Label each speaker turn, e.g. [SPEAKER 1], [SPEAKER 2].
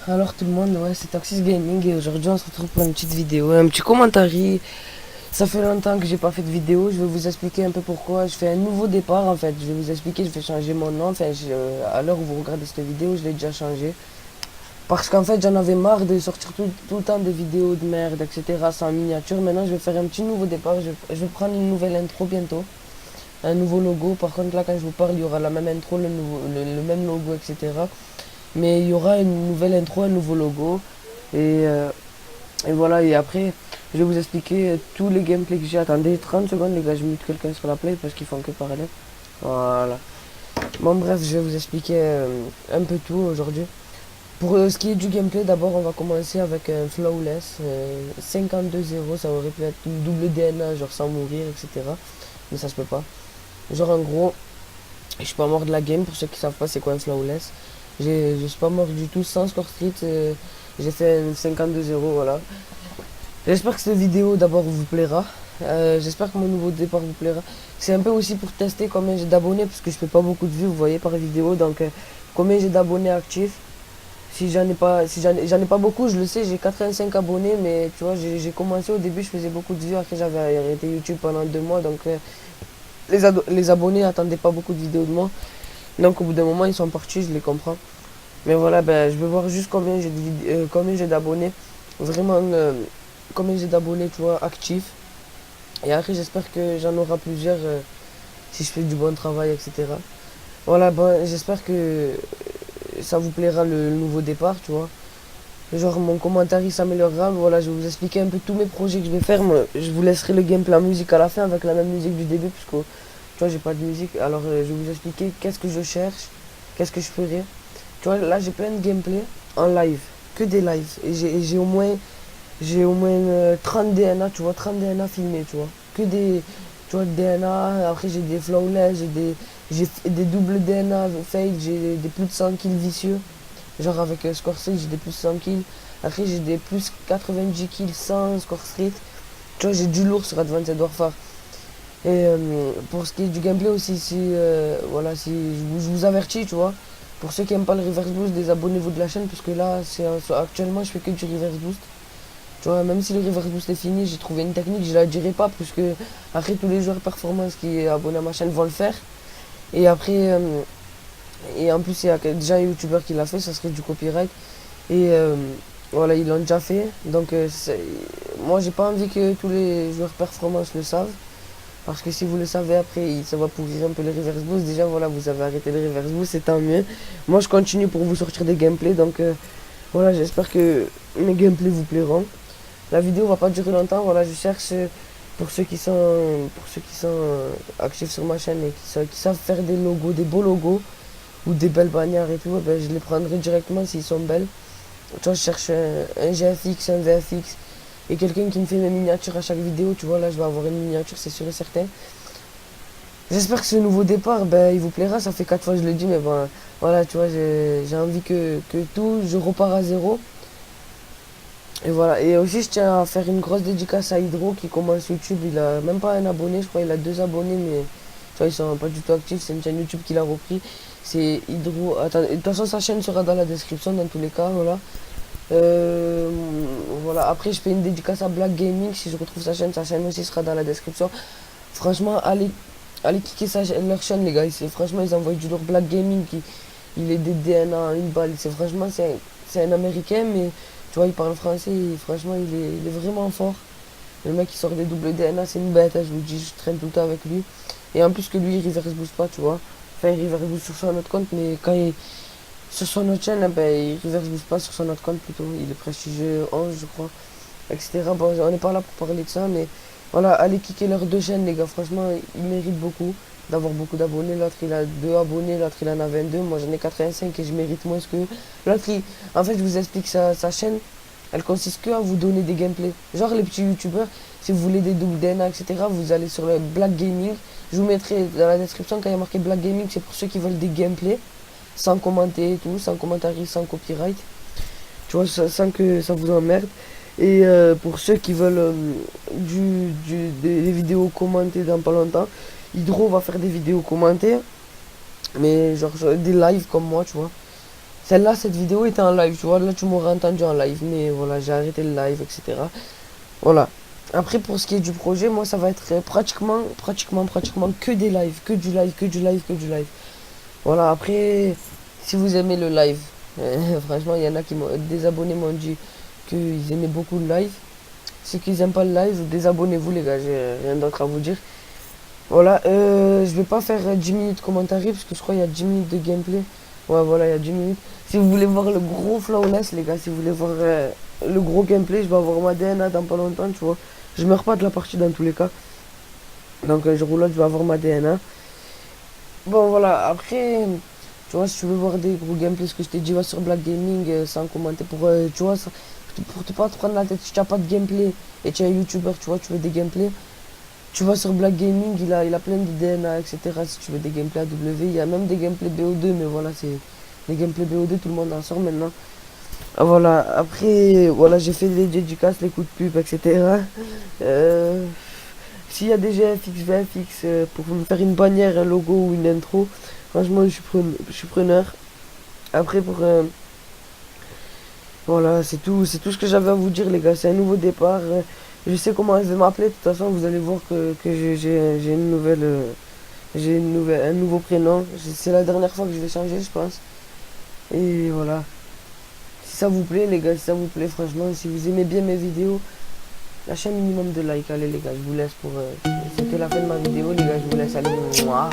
[SPEAKER 1] Alors tout le monde, ouais, c'est Toxis Gaming et aujourd'hui on se retrouve pour une petite vidéo, un petit commentaire. Ça fait longtemps que j'ai pas fait de vidéo, je vais vous expliquer un peu pourquoi. Je fais un nouveau départ en fait, je vais vous expliquer, je vais changer mon nom. Enfin, à l'heure où vous regardez cette vidéo, je l'ai déjà changé. Parce qu'en fait j'en avais marre de sortir tout le temps des vidéos de merde, etc. sans miniature. Maintenant je vais faire un petit nouveau départ, je vais prendre une nouvelle intro bientôt. Un nouveau logo, par contre là quand je vous parle il y aura la même intro, le même logo, etc. Mais il y aura une nouvelle intro, un nouveau logo. Et, euh, et voilà, et après, je vais vous expliquer tous les gameplays que j'ai. Attendez 30 secondes, les gars, je mute quelqu'un sur la play parce qu'ils font que parler. Voilà. Bon, bref, je vais vous expliquer un peu tout aujourd'hui. Pour ce qui est du gameplay, d'abord, on va commencer avec un flawless 52-0. Ça aurait pu être une double DNA, genre sans mourir, etc. Mais ça se peut pas. Genre, en gros, je suis pas mort de la game. Pour ceux qui savent pas c'est quoi un flawless, je suis pas mort du tout sans score street. J'ai fait un 52-0, voilà. J'espère que cette vidéo d'abord vous plaira. J'espère que mon nouveau départ vous plaira. C'est un peu aussi pour tester combien j'ai d'abonnés parce que je fais pas beaucoup de vues, vous voyez, par vidéo. Donc combien j'ai d'abonnés actifs. Si j'en ai pas beaucoup, je le sais, j'ai 85 abonnés, mais tu vois, j'ai commencé au début, je faisais beaucoup de vues. Après j'avais arrêté YouTube pendant 2 mois, donc les abonnés n'attendaient pas beaucoup de vidéos de moi. Donc au bout d'un moment ils sont partis, je les comprends. Mais voilà, ben, je vais voir juste combien j'ai d'abonnés. Vraiment, combien j'ai d'abonnés, tu vois, actifs. Et après, j'espère que j'en aurai plusieurs si je fais du bon travail, etc. Voilà, ben, j'espère que ça vous plaira le nouveau départ, tu vois. Genre, mon commentaire, il s'améliorera. Voilà, je vais vous expliquer un peu tous mes projets que je vais faire. Moi, je vous laisserai le gameplay, la musique à la fin avec la même musique du début, puisque, tu vois, j'ai pas de musique. Alors, je vais vous expliquer qu'est-ce que je cherche, qu'est-ce que je ferai. Tu vois, là, j'ai plein de gameplay en live, que des lives. Et j'ai au moins 30 DNA, tu vois, 30 DNA filmés, tu vois. Que des, tu vois, DNA, après j'ai des flawless, j'ai des doubles DNA fake, j'ai des plus de 100 kills vicieux. Genre avec Score Street, j'ai des plus de 100 kills. Après, j'ai des plus 90 kills sans Score Street. Tu vois, j'ai du lourd sur Advanced Warfare. Et pour ce qui est du gameplay aussi, si, voilà, si je vous avertis, tu vois, pour ceux qui aiment pas le reverse boost, désabonnez-vous de la chaîne, parce que là, actuellement, je fais que du reverse boost. Tu vois, même si le reverse boost est fini, j'ai trouvé une technique, je la dirai pas, parce que après, tous les joueurs performance qui est abonné à ma chaîne vont le faire. Et après, et en plus, il y a déjà un youtubeur qui l'a fait, ça serait du copyright. Et voilà, ils l'ont déjà fait. Donc, moi, j'ai pas envie que tous les joueurs performance le savent. Parce que si vous le savez après, ça va pourrir un peu les reverse boost. Déjà, voilà, vous avez arrêté le reverse boost, c'est tant mieux. Moi, je continue pour vous sortir des gameplays. Donc, voilà, j'espère que mes gameplays vous plairont. La vidéo va pas durer longtemps. Voilà, je cherche pour ceux qui sont actifs sur ma chaîne et qui savent faire des logos, des beaux logos ou des belles bannières et tout. Ben, je les prendrai directement s'ils sont belles. Tu vois, je cherche un GFX, un VFX et quelqu'un qui me fait mes miniatures à chaque vidéo. Tu vois, là, je vais avoir une miniature, c'est sûr et certain. J'espère que ce nouveau départ, ben, il vous plaira. Ça fait 4 fois que je le dis, mais bon, voilà, tu vois, j'ai envie que tout, je repars à zéro. Et voilà. Et aussi, je tiens à faire une grosse dédicace à Hydro qui commence YouTube. Il a même pas un abonné, je crois, il a 2 abonnés, mais tu vois, ils sont pas du tout actifs. C'est une chaîne YouTube qu'il a repris. C'est Hydro. Attends, de toute façon, sa chaîne sera dans la description dans tous les cas, voilà. Euh, voilà, après je fais une dédicace à Black Gaming. Si je retrouve sa chaîne aussi sera dans la description. Franchement, allez kicker leur chaîne, les gars. Franchement, ils envoient du lourd. Black Gaming, il est des DNA, une balle. Franchement, c'est un américain, mais tu vois, il parle français. Et franchement, il est vraiment fort. Le mec qui sort des doubles DNA, c'est une bête, hein, je vous dis, je traîne tout le temps avec lui. Et en plus que lui, il reverse boost pas, tu vois. Enfin, il reverse boost sur son autre compte, mais sur son autre chaîne, ben, il reverse pas sur son autre compte plutôt. Il est prestigieux 11, je crois, etc. Bon, on n'est pas là pour parler de ça, mais voilà, allez kicker leurs 2 chaînes, les gars. Franchement, ils méritent beaucoup d'avoir beaucoup d'abonnés. L'autre, il a 2 abonnés, l'autre, il en a 22. Moi, j'en ai 85 et je mérite moins que l'autre. En fait, je vous explique sa chaîne. Elle consiste que à vous donner des gameplays. Genre les petits youtubeurs, si vous voulez des doubles DNA, etc., vous allez sur le Black Gaming. Je vous mettrai dans la description quand il y a marqué Black Gaming, c'est pour ceux qui veulent des gameplays sans commenter et tout, sans commentaire, sans copyright. Tu vois, sans que ça vous emmerde. Et pour ceux qui veulent des vidéos commentées dans pas longtemps, Hydro va faire des vidéos commentées, mais genre des lives comme moi, tu vois. Celle-là, cette vidéo était en live, tu vois, là tu m'aurais entendu en live, mais voilà, j'ai arrêté le live, etc. Voilà. Après, pour ce qui est du projet, moi, ça va être pratiquement que des lives, que du live, que du live, que du live. Voilà, après, si vous aimez le live, franchement, il y en a des abonnés m'ont dit qu'ils aimaient beaucoup le live. Ceux qui n'aiment pas le live, désabonnez-vous, les gars, j'ai rien d'autre à vous dire. Voilà, je vais pas faire 10 minutes commentaires parce que je crois qu'il y a 10 minutes de gameplay. Ouais, voilà, il y a 10 minutes. Si vous voulez voir le gros flawless, les gars, si vous voulez voir le gros gameplay, je vais avoir ma DNA dans pas longtemps, tu vois. Je meurs pas de la partie dans tous les cas. Donc, je roule, je vais avoir ma DNA. Bon, voilà, après, tu vois, si tu veux voir des gros gameplays, ce que je t'ai dit, va sur Black Gaming sans commenter pour, tu vois, pour te pas te prendre la tête. Si tu n'as pas de gameplay et tu es un YouTuber, tu vois, tu veux des gameplays. Tu vas sur Black Gaming, il a plein de DNA, etc. Si tu veux des gameplays AW, il y a même des gameplays BO2, mais voilà, c'est des gameplays BO2, tout le monde en sort maintenant. Ah, voilà, après, voilà, j'ai fait les dédicaces, les coups de pub, etc. Euh, S'il y a des GFX, VFX pour me faire une bannière, un logo ou une intro, franchement, je suis preneur. Après, voilà, c'est tout ce que j'avais à vous dire, les gars. C'est un nouveau départ. Je sais comment je vais m'appeler. De toute façon, vous allez voir que j'ai une nouvelle, un nouveau prénom. C'est la dernière fois que je vais changer, je pense. Et voilà. Si ça vous plaît, les gars, si ça vous plaît, franchement, si vous aimez bien mes vidéos, lâchez un minimum de likes. Allez, les gars, je vous laisse pour. C'était la fin de ma vidéo, les gars. Je vous laisse aller. Mouah.